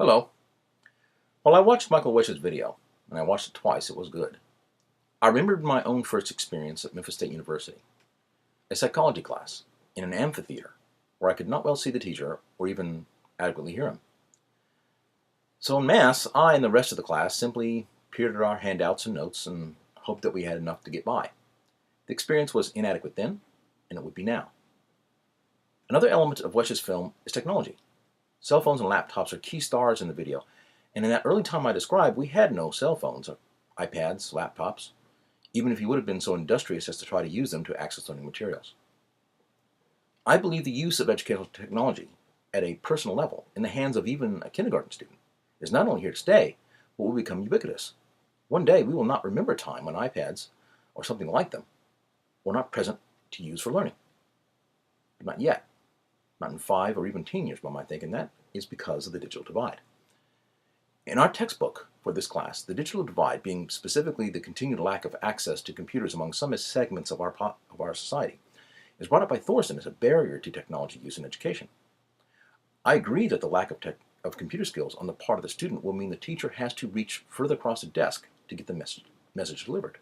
Hello. Well, I watched Michael Wish's video, and I watched it twice. It was good. I remembered my own first experience at Memphis State University, a psychology class in an amphitheater where I could not well see the teacher or even adequately hear him. So in mass, I and the rest of the class simply peered at our handouts and notes and hoped that we had enough to get by. The experience was inadequate then, and it would be now. Another element of Wesh's film is technology. Cell phones and laptops are key stars in the video, and in that early time I described, we had no cell phones, or iPads, laptops, even if you would have been so industrious as to try to use them to access learning materials. I believe the use of educational technology at a personal level, in the hands of even a kindergarten student, is not only here to stay, but will become ubiquitous. One day we will not remember a time when iPads, or something like them, were not present to use for learning. But not yet. Not in 5 or even 10 years, one might think, and that is because of the digital divide. In our textbook for this class, the digital divide, being specifically the continued lack of access to computers among some segments of our society, is brought up by Thorson as a barrier to technology use in education. I agree that the lack of computer skills on the part of the student will mean the teacher has to reach further across the desk to get the message delivered.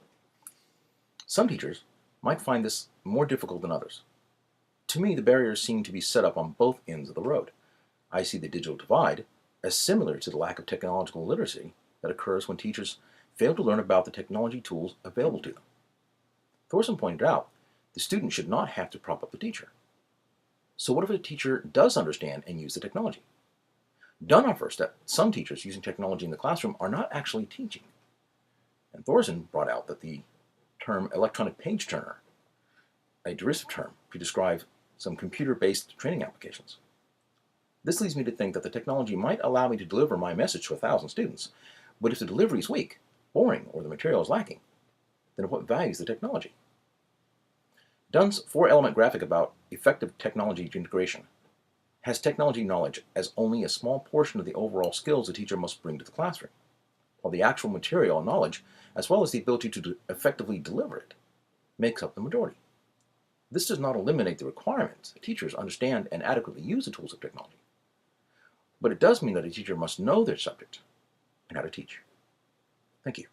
Some teachers might find this more difficult than others. To me, the barriers seem to be set up on both ends of the road. I see the digital divide as similar to the lack of technological literacy that occurs when teachers fail to learn about the technology tools available to them. Thorson pointed out the student should not have to prop up the teacher. So what if a teacher does understand and use the technology? Done our first step, some teachers using technology in the classroom are not actually teaching. And Thorson brought out that the term electronic page turner, a derisive term to describe some computer-based training applications. This leads me to think that the technology might allow me to deliver my message to 1,000 students, but if the delivery is weak, boring, or the material is lacking, then of what value is the technology? Dunn's 4-element graphic about effective technology integration has technology knowledge as only a small portion of the overall skills a teacher must bring to the classroom, while the actual material and knowledge, as well as the ability to effectively deliver it, makes up the majority. This does not eliminate the requirements that teachers understand and adequately use the tools of technology, but it does mean that a teacher must know their subject and how to teach. Thank you.